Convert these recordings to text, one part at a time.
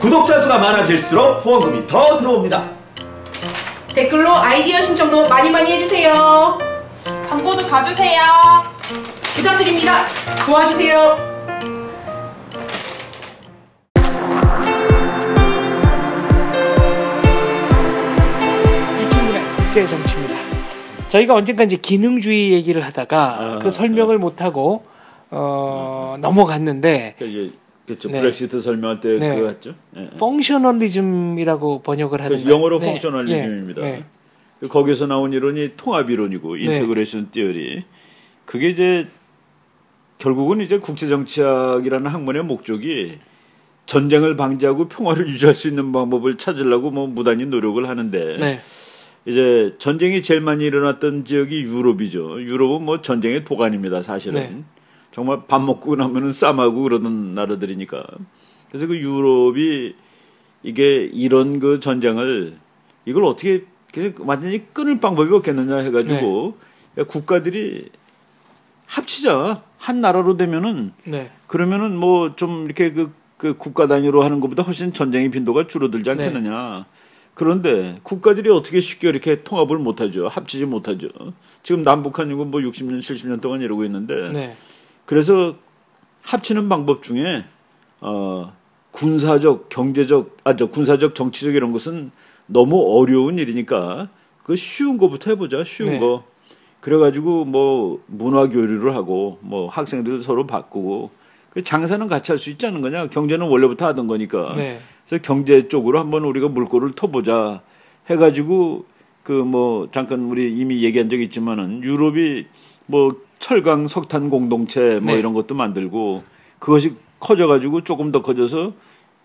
구독자 수가 많아질수록 후원금이 더 들어옵니다. 댓글로 아이디어 신청도 많이 해주세요. 광고도 가주세요. 부탁드립니다. 도와주세요. 이충분의 국제정치입니다. 저희가 언젠가 이제 기능주의 얘기를 하다가 그 설명을 못하고 넘어갔는데 그렇죠. 네. 브렉시트 설명할 때 네. 그거 했죠. 네. 펑셔널리즘이라고 번역을 하는 영어로 네. 펑셔널리즘입니다. 네. 거기서 나온 이론이 통합이론이고 인테그레이션 티어리. 그게 이제 결국은 이제 국제정치학이라는 학문의 목적이 전쟁을 방지하고 평화를 유지할 수 있는 방법을 찾으려고 뭐 무단히 노력을 하는데 네. 이제 전쟁이 제일 많이 일어났던 지역이 유럽이죠. 유럽은 뭐 전쟁의 도가니입니다, 사실은. 네. 정말 밥 먹고 나면은 쌈하고 그러던 나라들이니까. 그래서 그 유럽이 이게 이런 그 전쟁을 이걸 어떻게 완전히 끊을 방법이 없겠느냐 해가지고 국가들이 합치자 한 나라로 되면은 그러면은 뭐 좀 이렇게 그 국가 단위로 하는 것보다 훨씬 전쟁의 빈도가 줄어들지 않겠느냐. 그런데 국가들이 어떻게 쉽게 이렇게 통합을 못하죠. 합치지 못하죠. 지금 남북한이고 뭐 60년, 70년 동안 이러고 있는데 그래서 합치는 방법 중에 군사적, 경제적, 군사적, 정치적 이런 것은 너무 어려운 일이니까 그 쉬운 거부터 해보자. 쉬운 거. 그래가지고 뭐 문화 교류를 하고 뭐 학생들 서로 바꾸고 그 장사는 같이 할 수 있지 않은 거냐. 경제는 원래부터 하던 거니까. 그래서 경제 쪽으로 한번 우리가 물꼬를 터보자 해가지고 그 뭐 잠깐 우리 이미 얘기한 적이 있지만은 유럽이 뭐 철강 석탄 공동체 뭐 이런 것도 만들고 그것이 커져가지고 조금 더 커져서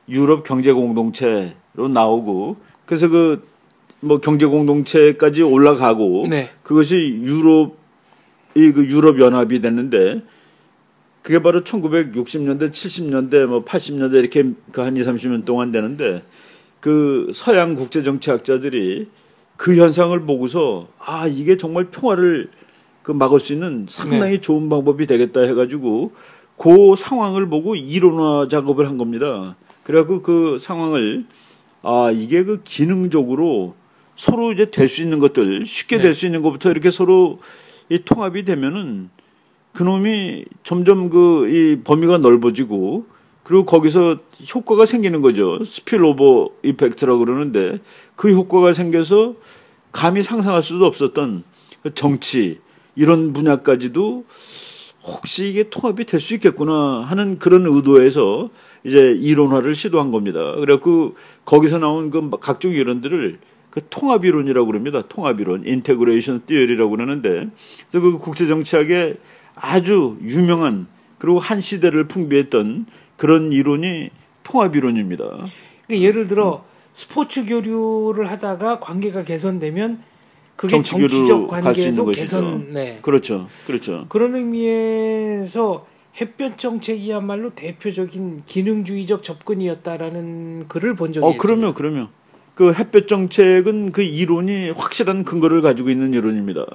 유럽 경제 공동체로 나오고 그래서 그 뭐 경제 공동체까지 올라가고 그것이 유럽 연합이 됐는데 그게 바로 1960년대, 70년대, 뭐 80년대 이렇게 한 20, 30년 동안 되는데 그 서양 국제정치학자들이 그 현상을 보고서 아 이게 정말 평화를 그 막을 수 있는 상당히 좋은 방법이 되겠다 해가지고 그 상황을 보고 이론화 작업을 한 겁니다. 그래갖고 그 상황을 아 이게 그 기능적으로 서로 이제 될 수 있는 것들 쉽게 될 수 있는 것부터 이렇게 서로 이 통합이 되면은 그놈이 점점 그 이 범위가 넓어지고 그리고 거기서 효과가 생기는 거죠. 스필오버 이펙트라고 그러는데 그 효과가 생겨서 감히 상상할 수도 없었던 정치 이런 분야까지도 혹시 이게 통합이 될 수 있겠구나 하는 그런 의도에서 이제 이론화를 시도한 겁니다. 그래갖고 거기서 나온 그 각종 이론들을 그 통합이론이라고 그럽니다. 통합이론, 인테그레이션 티어리라고 그러는데 그래서 그 국제정치학의 아주 유명한 그리고 한 시대를 풍비했던 그런 이론이 통합이론입니다. 그러니까 예를 들어 스포츠 교류를 하다가 관계가 개선되면 그게 정치적 관계도 개선. 그렇죠. 그런 의미에서 햇볕 정책이야말로 대표적인 기능주의적 접근이었다라는 글을 본 적이 있습니다. 그럼요. 그 햇볕 정책은 그 이론이 확실한 근거를 가지고 있는 이론입니다.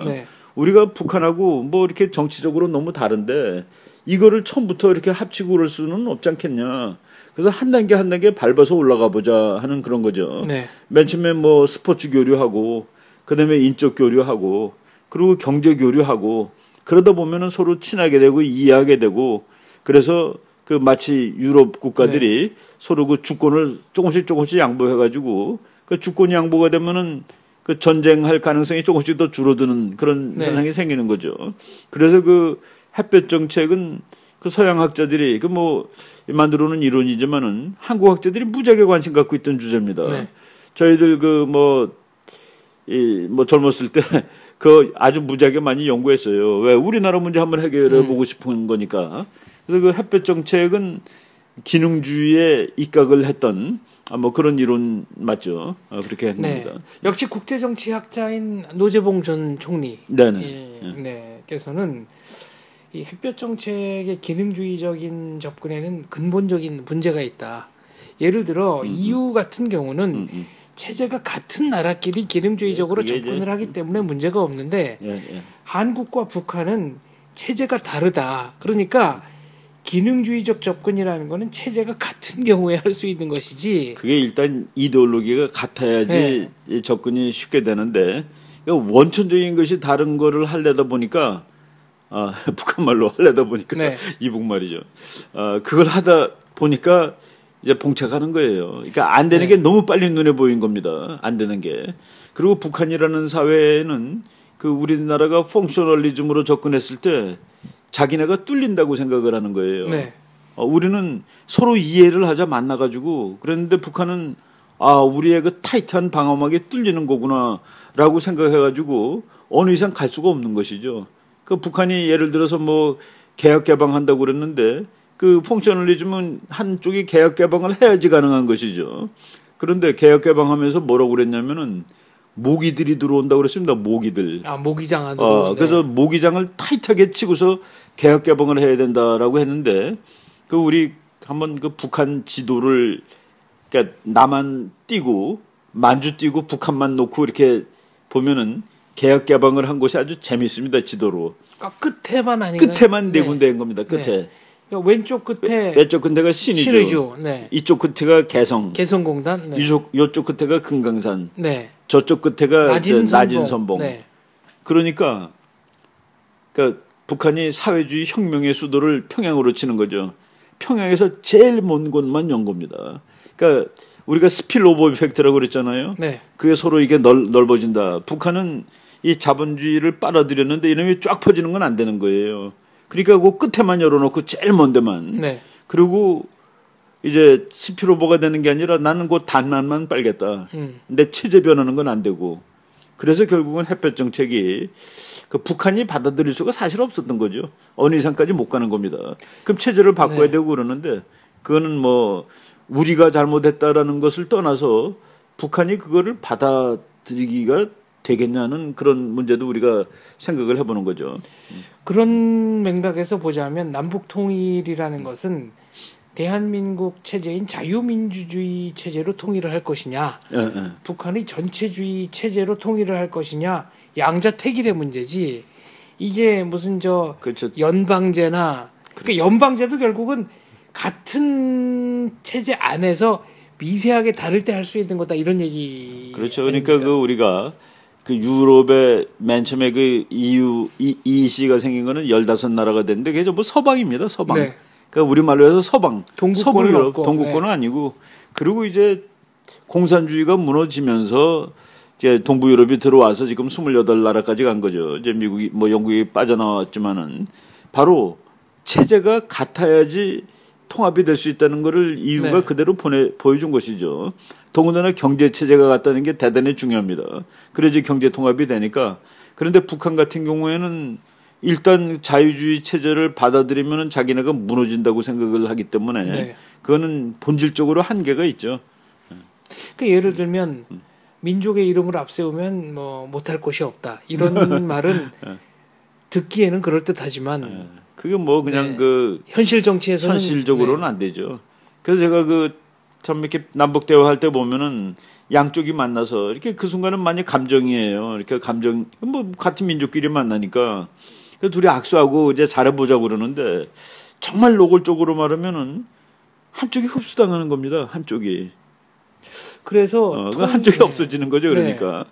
우리가 북한하고 뭐 이렇게 정치적으로 너무 다른데 이거를 처음부터 이렇게 합치고 그럴 수는 없지 않겠냐. 그래서 한 단계 한 단계 밟아서 올라가 보자 하는 그런 거죠. 맨 처음에 뭐 스포츠 교류하고 그다음에 인적 교류하고 그리고 경제 교류하고 그러다 보면은 서로 친하게 되고 이해하게 되고 그래서 그 마치 유럽 국가들이 서로 그 주권을 조금씩 양보해가지고 그 주권 양보가 되면은 그 전쟁할 가능성이 조금씩 더 줄어드는 그런 현상이 생기는 거죠. 그래서 그 햇볕 정책은 그 서양 학자들이 그 뭐 만들어놓은 이론이지만은 한국 학자들이 무지하게 관심 갖고 있던 주제입니다. 저희들 그 뭐 젊었을 때 그 아주 무지하게 많이 연구했어요. 왜 우리나라 문제 한번 해결해 보고 싶은 거니까. 그래서 그 햇볕 정책은 기능주의에 입각을 했던 뭐 그런 이론 맞죠? 그렇게 한 겁니다. 역시 국제정치학자인 노재봉 전 총리 께서는 이 햇볕 정책의 기능주의적인 접근에는 근본적인 문제가 있다. 예를 들어 EU 같은 경우는 체제가 같은 나라끼리 기능주의적으로 접근을 하기 때문에 문제가 없는데 한국과 북한은 체제가 다르다. 그러니까 기능주의적 접근이라는 거는 체제가 같은 경우에 할 수 있는 것이지. 그게 일단 이데올로기가 같아야지 이 접근이 쉽게 되는데 원천적인 것이 다른 거를 하려다 보니까 북한 말로 하려다 보니까 이북 말이죠. 그걸 하다 보니까 이제 봉착하는 거예요. 그러니까 안 되는 게 너무 빨리 눈에 보인 겁니다. 안 되는 게. 그리고 북한이라는 사회는 그 우리나라가 펑셔널리즘으로 접근했을 때 자기네가 뚫린다고 생각을 하는 거예요. 우리는 서로 이해를 하자 만나가지고 그랬는데 북한은 우리의 그 타이트한 방어막이 뚫리는 거구나라고 생각해가지고 어느 이상 갈 수가 없는 것이죠. 그 북한이 예를 들어서 뭐 개혁 개방한다고 그랬는데 그 펑셔널리즘은 한쪽이 개혁 개방을 해야지 가능한 것이죠. 그런데 개혁 개방하면서 뭐라고 그랬냐면은 모기들이 들어온다고 그랬습니다. 모기들. 모기장 안으로. 그래서 모기장을 타이트하게 치고서 개혁 개방을 해야 된다라고 했는데 그 우리 한번 그 북한 지도를 그러니까 남한 띄고 만주 띄고 북한만 놓고 이렇게 보면은 개혁 개방을 한 곳이 아주 재밌습니다. 지도로. 끝에만 아닌가요? 끝에만 네 군데인 겁니다. 끝에. 그러니까 왼쪽 끝에 왼쪽 끝에가 신의주. 이쪽 끝에가 개성공단. 이쪽 끝에가 금강산. 네. 저쪽 끝에가 나진선봉. 그러니까 북한이 사회주의 혁명의 수도를 평양으로 치는 거죠. 평양에서 제일 먼 곳만 연 겁니다. 그러니까 우리가 스필오버 이펙트라고 그랬잖아요. 그게 서로 이게 넓어진다. 북한은 이 자본주의를 빨아들였는데 이놈이 쫙 퍼지는 건 안 되는 거예요. 그러니까 그 끝에만 열어놓고 제일 먼 데만. 그리고 이제 스피로버가 되는 게 아니라 나는 그 단만만 빨겠다. 근데 체제 변하는 건 안 되고. 그래서 결국은 햇볕 정책이 그 북한이 받아들일 수가 사실 없었던 거죠. 어느 이상까지 못 가는 겁니다. 그럼 체제를 바꿔야 되고 그러는데 그거는 뭐 우리가 잘못했다라는 것을 떠나서 북한이 그거를 받아들이기가 되겠냐는 그런 문제도 우리가 생각을 해보는 거죠. 그런 맥락에서 보자면 남북 통일이라는 것은 대한민국 체제인 자유민주주의 체제로 통일을 할 것이냐, 북한의 전체주의 체제로 통일을 할 것이냐, 양자택일의 문제지. 이게 무슨 그렇죠. 연방제나 그러니까 연방제도 결국은 같은 체제 안에서 미세하게 다를 때 할 수 있는 거다 이런 얘기. 그렇죠. 그러니까 그 우리가 그 유럽의 맨 처음에 그 EEC가 생긴 거는 15나라가 됐는데 그게 전부 서방입니다. 서방. 그러니까 우리말로 해서 서방. 서부 유럽, 동구권은 아니고. 그리고 이제 공산주의가 무너지면서 이제 동부 유럽이 들어와서 지금 28나라까지 간 거죠. 이제 미국이 뭐 영국이 빠져나왔지만은 바로 체제가 같아야지 통합이 될 수 있다는 거를 EU가 그대로 보여준 것이죠. 더군다나 경제 체제가 같다는 게 대단히 중요합니다. 그래야지 경제 통합이 되니까. 그런데 북한 같은 경우에는 일단 자유주의 체제를 받아들이면 자기네가 무너진다고 생각을 하기 때문에 그거는 본질적으로 한계가 있죠. 그 예를 들면 민족의 이름을 앞세우면 뭐 못할 것이 없다 이런 말은 듣기에는 그럴 듯하지만 그게 뭐 그냥 그 현실 정치에서는 현실적으로는 안 되죠. 그래서 제가 참 이렇게 남북 대화할 때 보면은 양쪽이 만나서 이렇게 그 순간은 많이 감정이에요. 이렇게 감정 뭐 같은 민족끼리 만나니까 둘이 악수하고 이제 잘해보자고 그러는데 정말 노골적으로 말하면은 한쪽이 흡수당하는 겁니다. 한쪽이. 그래서 한쪽이 없어지는 거죠. 그러니까.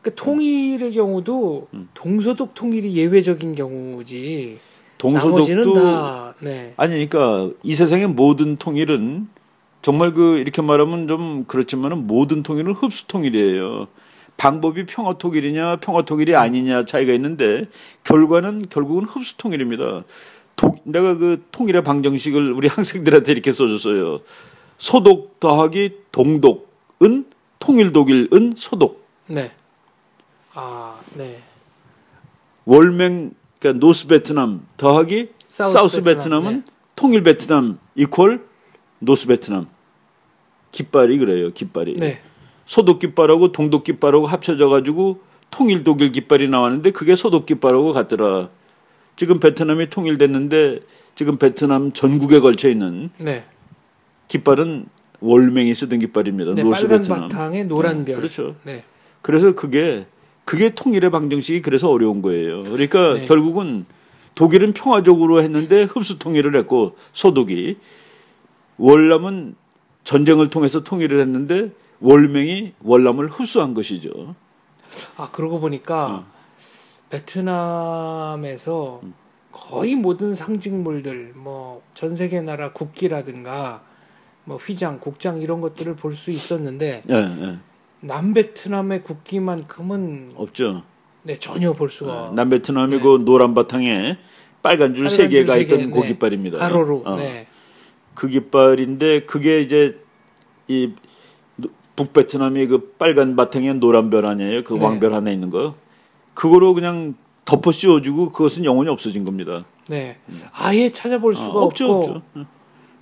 그 통일의 경우도 동서독 통일이 예외적인 경우지. 나머지는 다. 아니 그러니까 이 세상의 모든 통일은 정말 이렇게 말하면 좀 그렇지만은 모든 통일은 흡수 통일이에요. 방법이 평화 통일이냐 평화 통일이 아니냐 차이가 있는데 결과는 결국은 흡수 통일입니다. 내가 그 통일의 방정식을 우리 학생들한테 이렇게 써줬어요. 소독 더하기 동독은 통일 독일은 소독. 월맹 그러니까 노스 베트남 더하기 사우스 베트남은 통일 베트남 이퀄 노스 베트남. 깃발이 그래요. 깃발이. 소독 깃발하고 동독 깃발하고 합쳐져 가지고 통일 독일 깃발이 나왔는데 그게 소독 깃발하고 같더라. 지금 베트남이 통일됐는데 지금 베트남 전국에 걸쳐 있는 깃발은 월맹이 쓰던 깃발입니다. 노스 빨간 베트남. 바탕에 노란 별. 그렇죠. 그래서 그게 통일의 방정식이 그래서 어려운 거예요. 그러니까 결국은 독일은 평화적으로 했는데 흡수 통일을 했고 소독이 월남은 전쟁을 통해서 통일을 했는데 월맹이 월남을 흡수한 것이죠. 아 그러고 보니까 베트남에서 거의 모든 상징물들 뭐 전 세계 나라 국기라든가 뭐 휘장, 국장 이런 것들을 볼 수 있었는데 남베트남의 국기만큼은 없죠. 네 전혀 볼 수가. 남베트남이 그 노란 바탕에 빨간 줄 세 개가 있던 그 깃발입니다. 가로로. 네. 그 깃발인데 그게 이제 이 북베트남이 그 빨간 바탕에 노란 별 아니에요? 그 왕별 하나 있는 거. 그거로 그냥 덮어 씌워주고 그것은 영원히 없어진 겁니다. 네. 아예 찾아볼 수가 없죠, 없고. 없죠.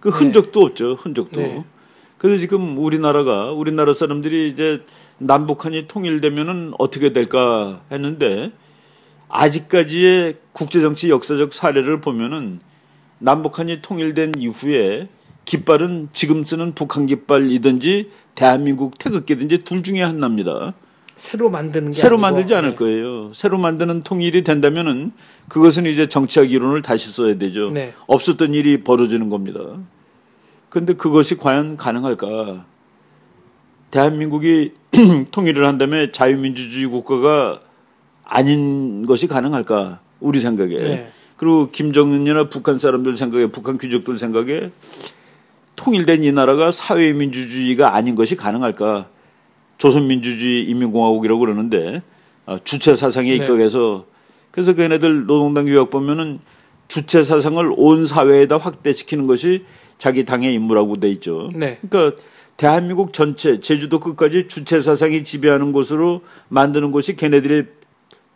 그 흔적도 없죠, 흔적도. 네. 그래서 지금 우리나라 사람들이 이제 남북한이 통일되면은 어떻게 될까 했는데 아직까지의 국제정치 역사적 사례를 보면은 남북한이 통일된 이후에 깃발은 지금 쓰는 북한 깃발이든지 대한민국 태극기든지 둘 중에 하나입니다. 새로 만드는 게 새로 아니고, 만들지 않을 거예요. 새로 만드는 통일이 된다면은 그것은 이제 정치학 이론을 다시 써야 되죠. 네. 없었던 일이 벌어지는 겁니다. 그런데 그것이 과연 가능할까? 대한민국이 통일을 한다면 자유민주주의 국가가 아닌 것이 가능할까? 우리 생각에. 네. 그리고 김정은이나 북한 사람들 생각에, 북한 귀족들 생각에 통일된 이 나라가 사회민주주의가 아닌 것이 가능할까? 조선민주주의 인민공화국이라고 그러는데 주체 사상에 입각해서 그래서 걔네들 노동당 교육 보면은 주체 사상을 온 사회에다 확대시키는 것이 자기 당의 임무라고 돼 있죠. 네. 그러니까 대한민국 전체 제주도 끝까지 주체 사상이 지배하는 곳으로 만드는 것이 걔네들의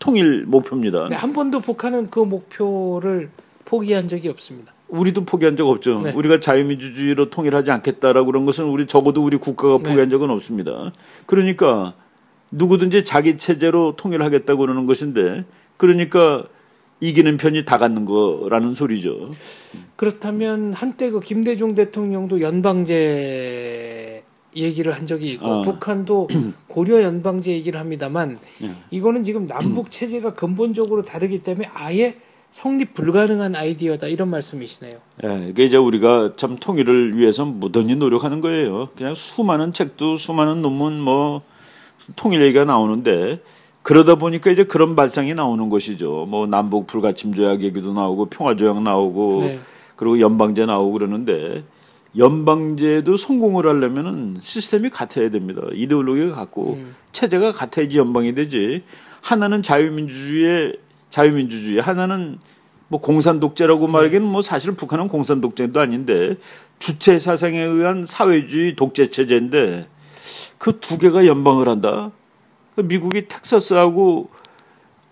통일 목표입니다. 네, 한 번도 북한은 그 목표를 포기한 적이 없습니다. 우리도 포기한 적 없죠. 네. 우리가 자유민주주의로 통일하지 않겠다라고 그런 것은 우리 적어도 우리 국가가 포기한 적은 없습니다. 그러니까 누구든지 자기 체제로 통일하겠다고 그러는 것인데 그러니까 이기는 편이 다 갖는 거라는 소리죠. 그렇다면 한때 그 김대중 대통령도 연방제 얘기를 한 적이 있고 북한도 고려 연방제 얘기를 합니다만 이거는 지금 남북 체제가 근본적으로 다르기 때문에 아예 성립 불가능한 아이디어다 이런 말씀이시네요. 예, 이게 이제 우리가 참 통일을 위해서 무던히 노력하는 거예요. 그냥 수많은 책도 수많은 논문 뭐 통일 얘기가 나오는데 그러다 보니까 이제 그런 발상이 나오는 것이죠. 뭐 남북 불가침 조약 얘기도 나오고 평화 조약 나오고 그리고 연방제 나오고 그러는데 연방제도 성공을 하려면은 시스템이 같아야 됩니다. 이데올로기가 같고 체제가 같아야지 연방이 되지. 하나는 자유민주주의 하나는 뭐 공산독재라고 말하기는 뭐 사실 북한은 공산독재도 아닌데 주체 사상에 의한 사회주의 독재 체제인데 그 두 개가 연방을 한다. 미국이 텍사스하고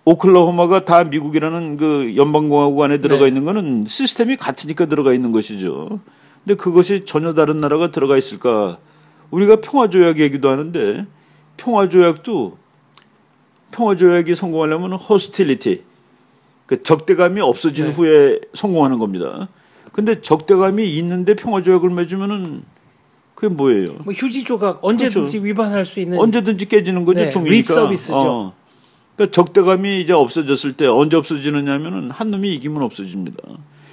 오클라호마가 다 미국이라는 그 연방공화국 안에 들어가 있는 거는 시스템이 같으니까 들어가 있는 것이죠. 근데 그것이 전혀 다른 나라가 들어가 있을까? 우리가 평화조약 얘기도 하는데 평화조약이 성공하려면 호스틸리티, 그 적대감이 없어진 후에 성공하는 겁니다. 근데 적대감이 있는데 평화조약을 맺으면은 그게 뭐예요? 뭐 휴지 조각 언제든지 그렇죠. 위반할 수 있는 언제든지 깨지는 거죠. 종이니까. 립 서비스죠. 그러니까 적대감이 이제 없어졌을 때 언제 없어지느냐면은 한 놈이 이기면 없어집니다.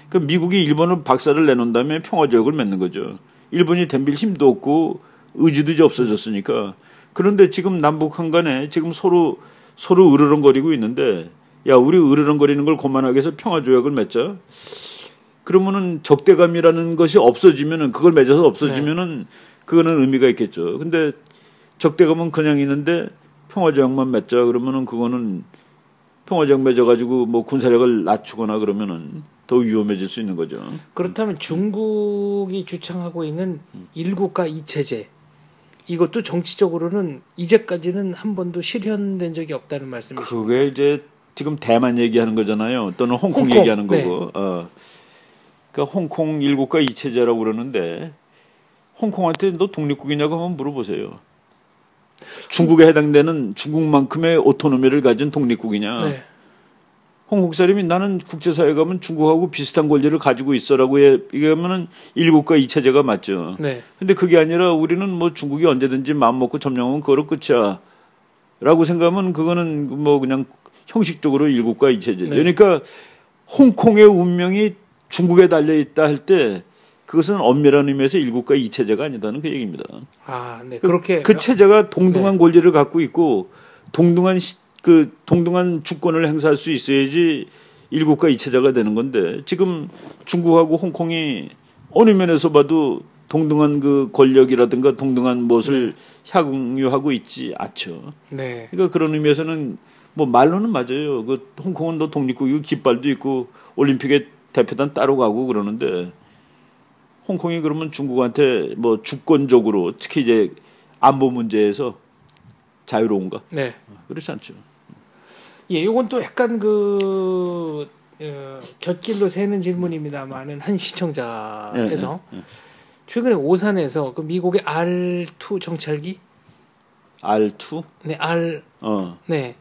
그러니까 미국이 일본을 박살을 내놓은 다음에 평화조약을 맺는 거죠. 일본이 덤빌 힘도 없고 의지도 이제 없어졌으니까. 그런데 지금 남북한 간에 지금 서로 으르렁거리고 있는데 야 우리 으르렁거리는 걸 그만하기 위해서 평화조약을 맺자. 그러면은 적대감이라는 것이 없어지면은 그걸 맺어서 없어지면은 그거는 의미가 있겠죠. 근데 적대감은 그냥 있는데 평화조약만 맺자 그러면은 그거는 평화조약 맺어가지고 뭐 군사력을 낮추거나 그러면은 더 위험해질 수 있는 거죠. 그렇다면 중국이 주창하고 있는 일국가 이체제 이것도 정치적으로는 이제까지는 한 번도 실현된 적이 없다는 말씀이시죠? 그게 이제 지금 대만 얘기하는 거잖아요. 또는 홍콩 얘기하는 거고. 그러니까 홍콩 일국가 이체제라고 그러는데 홍콩한테 너 독립국이냐고 한번 물어보세요. 중국에 해당되는 중국만큼의 오토노미를 가진 독립국이냐. 홍콩 사람이 나는 국제사회 가면 중국하고 비슷한 권리를 가지고 있어라고 얘기하면은 일국가 이체제가 맞죠. 근데 그게 아니라 우리는 뭐 중국이 언제든지 마음 먹고 점령하면 그거로 끝이야. 라고 생각하면 그거는 뭐 그냥 형식적으로 일국가 이체제. 그러니까 홍콩의 운명이 중국에 달려 있다 할 때 그것은 엄밀한 의미에서 일국가 이체제가 아니다는 그 얘기입니다. 아, 네. 그렇게 그 체제가 동등한 네. 권리를 갖고 있고 동등한 동등한 주권을 행사할 수 있어야지 일국가 이체제가 되는 건데 지금 중국하고 홍콩이 어느 면에서 봐도 동등한 그 권력이라든가 동등한 무엇을 향유하고 있지 않죠. 네. 그러니까 그런 의미에서는 뭐 말로는 맞아요. 그 홍콩은 또 독립국이고 깃발도 있고 올림픽에 대표단 따로 가고 그러는데 홍콩이 그러면 중국한테 뭐 주권적으로 특히 이제 안보 문제에서 자유로운가? 네. 그렇지 않죠. 예, 요건 또 약간 곁길로 새는 질문입니다만은 한 시청자께서 최근에 오산에서 그 미국의 R2 정찰기 R2? 네, 네.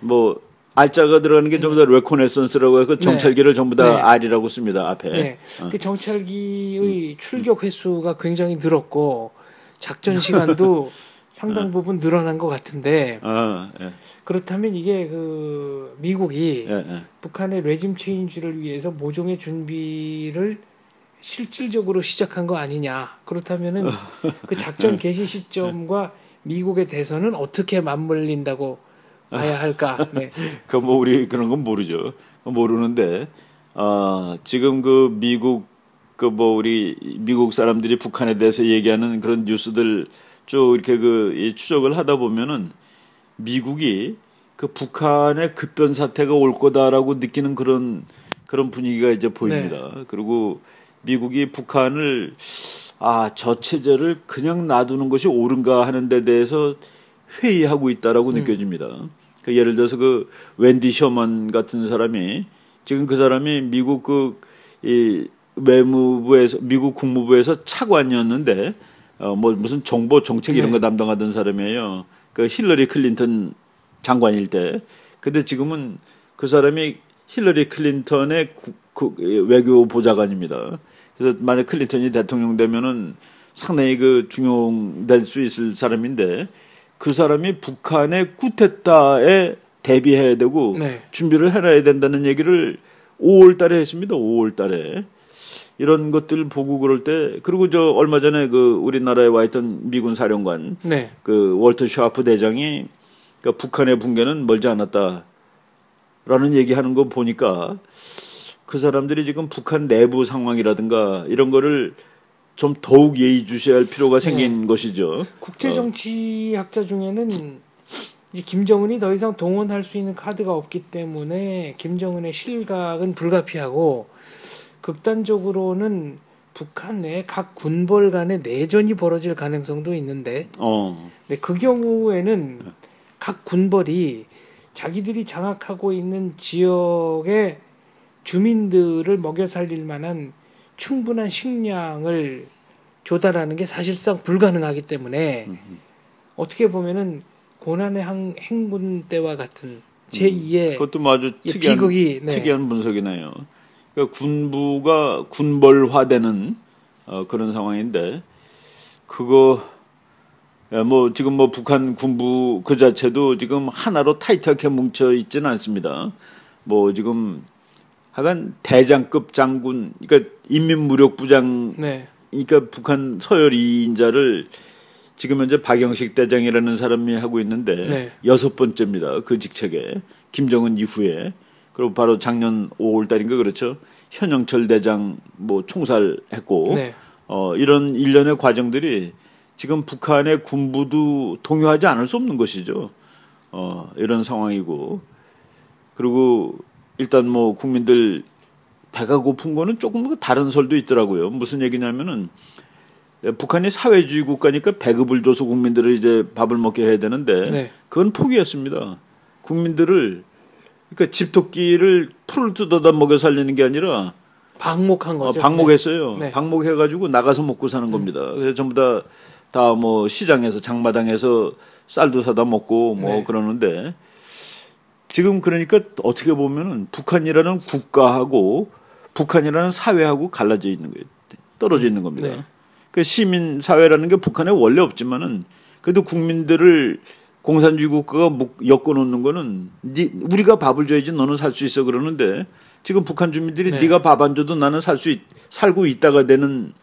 뭐 R자가 들어가는 게 전부 다 레코네선스라고 해서 정찰기를 전부 다 네. R이라고 씁니다. 앞에. 네. 그 정찰기의 출격 횟수가 굉장히 늘었고 작전 시간도 상당 부분 늘어난 것 같은데 예. 그렇다면 이게 그 미국이 예. 북한의 레짐 체인지를 위해서 모종의 준비를 실질적으로 시작한 거 아니냐. 그렇다면은 그 작전 개시 시점과 미국의 대선은 어떻게 맞물린다고 봐야 할까? 네. 그 뭐 우리 그런 건 모르죠. 모르는데 지금 그 미국 그 뭐 우리 미국 사람들이 북한에 대해서 얘기하는 그런 뉴스들 쭉 이렇게 이 추적을 하다 보면은 미국이 그 북한의 급변 사태가 올 거다라고 느끼는 그런 분위기가 이제 보입니다. 네. 그리고 미국이 북한을 저 체제를 그냥 놔두는 것이 옳은가 하는 데 대해서 회의하고 있다라고 느껴집니다. 그 예를 들어서 그 웬디 셔먼 같은 사람이 지금 그 사람이 미국 이 외무부에서 미국 국무부에서 차관이었는데 뭐 무슨 정보 정책 이런 거 담당하던 사람이에요. 그 힐러리 클린턴 장관일 때. 근데 지금은 그 사람이 힐러리 클린턴의 외교 보좌관입니다. 그래서 만약 클린턴이 대통령 되면은 상당히 그 중용될 수 있을 사람인데 그 사람이 북한의 쿠데타에 대비해야 되고 준비를 해놔야 된다는 얘기를 5월 달에 했습니다. 5월 달에. 이런 것들 보고 그럴 때 그리고 저 얼마 전에 그 우리나라에 와 있던 미군 사령관 그 월터 샤프 대장이 그 북한의 붕괴는 멀지 않았다라는 얘기하는 거 보니까 그 사람들이 지금 북한 내부 상황이라든가 이런 거를 좀 더욱 예의주시할 필요가 생긴 것이죠. 국제정치학자 중에는 이제 김정은이 더 이상 동원할 수 있는 카드가 없기 때문에 김정은의 실각은 불가피하고 극단적으로는 북한 내 각 군벌 간의 내전이 벌어질 가능성도 있는데 네, 그 경우에는 각 군벌이 자기들이 장악하고 있는 지역의 주민들을 먹여 살릴 만한 충분한 식량을 조달하는 게 사실상 불가능하기 때문에 어떻게 보면은 고난의 행군 때와 같은 제2의 그것도 뭐 아주 특이한 분석이네요. 그러니까 군부가 군벌화되는 그런 상황인데 그거 뭐 지금 뭐 북한 군부 그 자체도 지금 하나로 타이트하게 뭉쳐 있지는 않습니다. 뭐 지금 하여간 대장급 장군 그러니까 인민무력부장 그러니까 북한 서열 2인자를 지금 현재 박영식 대장이라는 사람이 하고 있는데 6번째입니다. 그 직책에 김정은 이후에 그리고 바로 작년 5월 달인가 그렇죠. 현영철 대장 뭐 총살했고 이런 일련의 과정들이 지금 북한의 군부도 동요하지 않을 수 없는 것이죠. 이런 상황이고 그리고 일단 뭐 국민들 배가 고픈 거는 조금 다른 설도 있더라고요. 무슨 얘기냐면은 북한이 사회주의 국가니까 배급을 줘서 국민들을 이제 밥을 먹게 해야 되는데 그건 포기했습니다. 국민들을 그러니까 집토끼를 풀을 뜯어다 먹여 살리는 게 아니라 방목한 거죠. 방목했어요. 방목해가지고 나가서 먹고 사는 겁니다. 그래서 전부 다 뭐 시장에서 장마당에서 쌀도 사다 먹고 뭐 그러는데 지금 그러니까 어떻게 보면은 북한이라는 국가하고 북한이라는 사회하고 갈라져 있는 거예요. 떨어져 있는 겁니다. 그 시민 사회라는 게 북한에 원래 없지만은 그래도 국민들을 공산주의 국가가 엮어놓는 거는 우리가 밥을 줘야지 너는 살 수 있어 그러는데 지금 북한 주민들이 네. 네가 밥 안 줘도 나는 살고 있다가 되는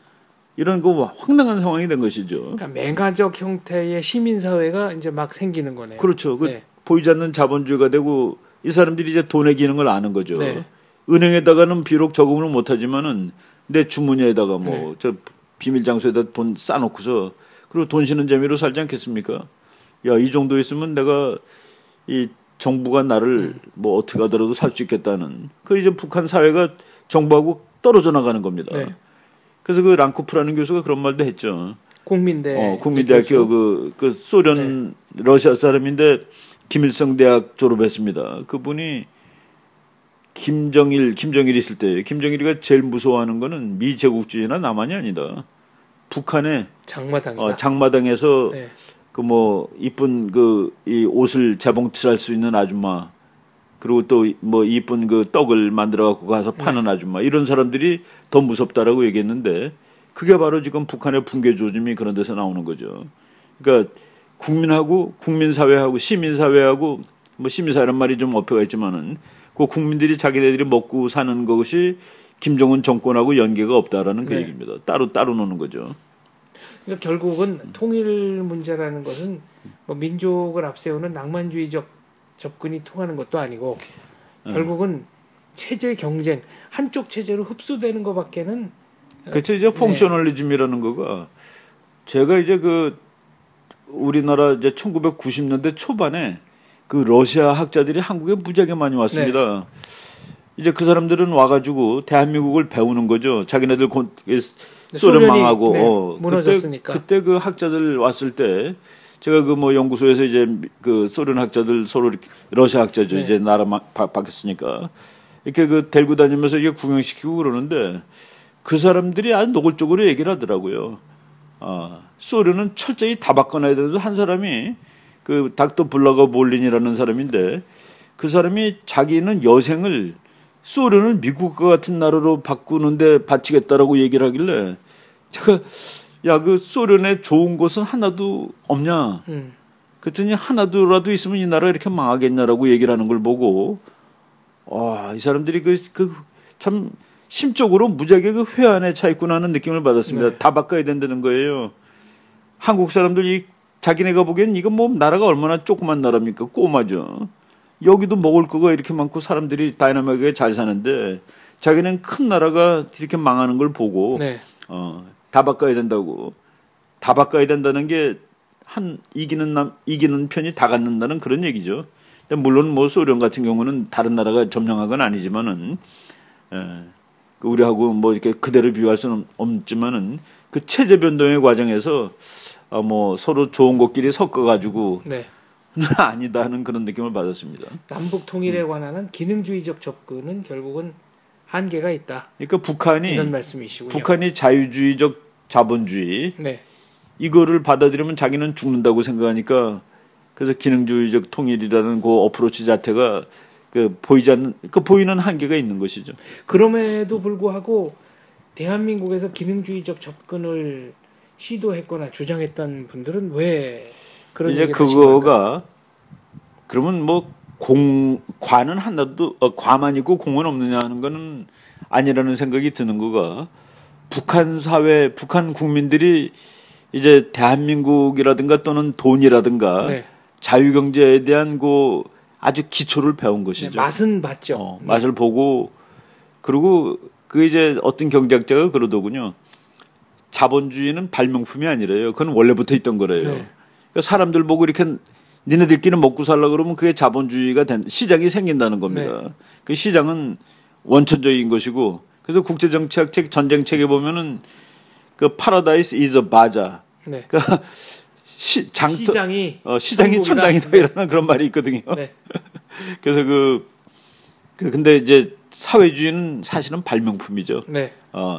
이런 그 황당한 상황이 된 것이죠. 그러니까 맹아적 형태의 시민사회가 이제 막 생기는 거네요. 그렇죠. 네. 보이지 않는 자본주의가 되고 이 사람들이 이제 돈의 기능을 아는 거죠. 네. 은행에다가는 비록 저금을 못하지만은 내 주머니에다가 뭐 저 비밀 장소에다 돈 싸놓고서 그리고 돈 쉬는 재미로 살지 않겠습니까? 야, 이 정도 있으면 내가 이 정부가 나를 뭐 어떻게 하더라도 살 수 있겠다는 그 이제 북한 사회가 정부하고 떨어져 나가는 겁니다. 네. 그래서 그 랑코프라는 교수가 그런 말도 했죠. 국민대 국민대학교 그 소련 러시아 사람인데 김일성 대학 졸업했습니다. 그분이 김정일 있을 때 김정일이가 제일 무서워하는 거는 미제국주의나 남한이 아니다. 북한의 장마당이다. 장마당에서 네. 그 뭐 이쁜 그 이 옷을 재봉틀할 수 있는 아줌마 그리고 또 뭐 이쁜 그 떡을 만들어 갖고 가서 파는 아줌마 이런 사람들이 더 무섭다라고 얘기했는데 그게 바로 지금 북한의 붕괴 조짐이 그런 데서 나오는 거죠. 그러니까 국민하고 국민사회하고 시민사회하고 뭐 시민사회란 말이 좀 어폐가 있지만은 그 국민들이 자기네들이 먹고 사는 것이 김정은 정권하고 연계가 없다라는 그 네. 얘기입니다. 따로 노는 거죠. 그러니까 결국은 통일 문제라는 것은 뭐 민족을 앞세우는 낭만주의적 접근이 통하는 것도 아니고 결국은 체제 경쟁 한쪽 체제로 흡수되는 것밖에는 그렇죠. 이제 펑셔널리즘이라는 거가 제가 이제 그 우리나라 이제 1990년대 초반에 그 러시아 학자들이 한국에 무지하게 많이 왔습니다. 이제 그 사람들은 와가지고 대한민국을 배우는 거죠. 자기네들 소련 망하고 무너졌으니까. 그때 그 학자들 왔을 때 제가 그 뭐 연구소에서 이제 그 소련 학자들 서로 러시아 학자죠. 이제 나라 바뀌었으니까 이렇게 그 데리고 다니면서 이게 구경시키고 그러는데 그 사람들이 아주 노골적으로 얘기를 하더라고요. 소련은 철저히 다 바꿔놔야 되는데 한 사람이 그 닥터 블라거 몰린이라는 사람인데 그 사람이 자기는 여생을 소련을 미국과 같은 나라로 바꾸는데 바치겠다라고 얘기를 하길래 제가 야, 그 소련에 좋은 곳은 하나도 없냐? 그랬더니 하나도라도 있으면 이 나라가 이렇게 망하겠냐라고 얘기를 하는 걸 보고 이 사람들이 참 심적으로 무지하게 그 회한에 차 있구나 하는 느낌을 받았습니다. 네. 다 바꿔야 된다는 거예요. 한국 사람들이 자기네가 보기엔 이거 뭐 나라가 얼마나 조그만 나라입니까? 꼬마죠. 여기도 먹을 거가 이렇게 많고 사람들이 다이나믹하게 잘 사는데 자기는 큰 나라가 이렇게 망하는 걸 보고 다 바꿔야 된다고. 다 바꿔야 된다는 게 이기는 편이 다 갖는다는 그런 얘기죠. 물론 뭐 소련 같은 경우는 다른 나라가 점령한 건 아니지만은 우리하고 뭐 이렇게 그대로 비교할 수는 없지만은 그 체제 변동의 과정에서 뭐 서로 좋은 것끼리 섞어가지고 아니다 하는 그런 느낌을 받았습니다. 남북 통일에 관한 기능주의적 접근은 결국은 한계가 있다. 그러니까 북한이 이런 말씀이시군요. 북한이 자유주의적 자본주의 네. 이거를 받아들이면 자기는 죽는다고 생각하니까 그래서 기능주의적 통일이라는 그 어프로치 자체가 보이는 한계가 있는 것이죠. 그럼에도 불구하고 대한민국에서 기능주의적 접근을 시도했거나 주장했던 분들은 왜 그런 이제 얘기를 그거가 그러면 뭐 과는 하나도 과만 있고 공은 없느냐 하는 거는 아니라는 생각이 드는 거가 북한 사회, 북한 국민들이 이제 대한민국이라든가 또는 돈이라든가 자유경제에 대한 그 아주 기초를 배운 것이죠. 맛은 봤죠. 맛을 보고 그리고 그 이제 어떤 경제학자가 그러더군요. 자본주의는 발명품이 아니래요. 그건 원래부터 있던 거래요. 그러니까 사람들 보고 이렇게 니네들끼리 먹고 살라 그러면 그게 자본주의가 시장이 생긴다는 겁니다. 그 시장은 원천적인 것이고 그래서 국제정치학 책 전쟁책에 보면은 그 파라다이스 is a bazaar. 그러니까 시장이 천당이다 이라는 그런 말이 있거든요. 그래서 근데 이제 사회주의는 사실은 발명품이죠.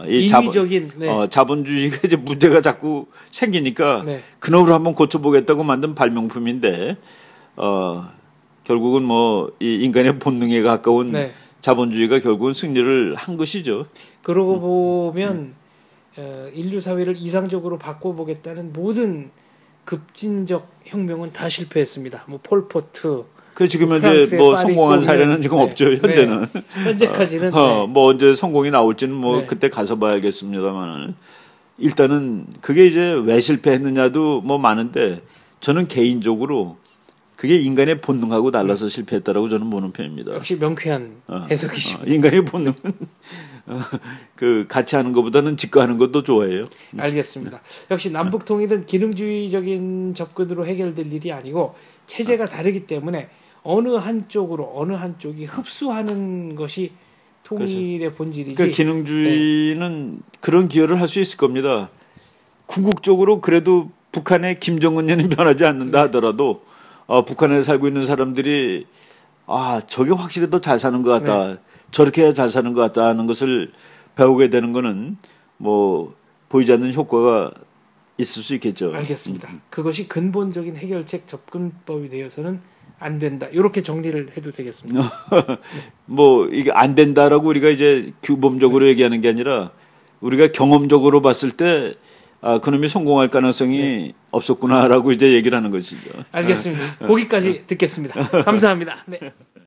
이 인위적인 자본주의가 이제 문제가 자꾸 생기니까 그놈을 한번 고쳐보겠다고 만든 발명품인데 결국은 뭐 이 인간의 본능에 가까운 자본주의가 결국은 승리를 한 것이죠. 그러고 보면 인류 사회를 이상적으로 바꿔보겠다는 모든 급진적 혁명은 다 실패했습니다. 뭐 폴포트 그 지금 현재 프랑스의 뭐 파리 성공한 사례는 공연, 지금 네. 없죠. 현재는. 네. 현재까지는 뭐 언제 성공이 나올지는 뭐 네. 그때 가서 봐야겠습니다만 일단은 그게 이제 왜 실패했느냐도 뭐 많은데 저는 개인적으로 그게 인간의 본능하고 달라서 실패했다라고 저는 보는 편입니다. 역시 명쾌한 해석이십니다. 인간의 본능은 그 같이 하는 것보다는 직거하는 것도 좋아해요. 알겠습니다. 역시 남북 통일은 기능주의적인 접근으로 해결될 일이 아니고 체제가 다르기 때문에 어느 한쪽이 흡수하는 것이 통일의 본질이지. 그러니까 기능주의는 그런 기여를 할 수 있을 겁니다. 궁극적으로 그래도 북한의 김정은년이 변하지 않는다 하더라도 북한에 살고 있는 사람들이 저게 확실히 더 잘 사는 것 같다. 네. 저렇게 해야 잘 사는 것 같다 하는 것을 배우게 되는 거는 뭐 보이지 않는 효과가 있을 수 있겠죠. 알겠습니다. 그것이 근본적인 해결책 접근법이 되어서는 안 된다. 이렇게 정리를 해도 되겠습니다. 뭐 이게 안 된다라고 우리가 이제 규범적으로 얘기하는 게 아니라 우리가 경험적으로 봤을 때 그놈이 성공할 가능성이 없었구나라고 이제 얘기를 하는 것이죠. 알겠습니다. 거기까지 듣겠습니다. 감사합니다. 네.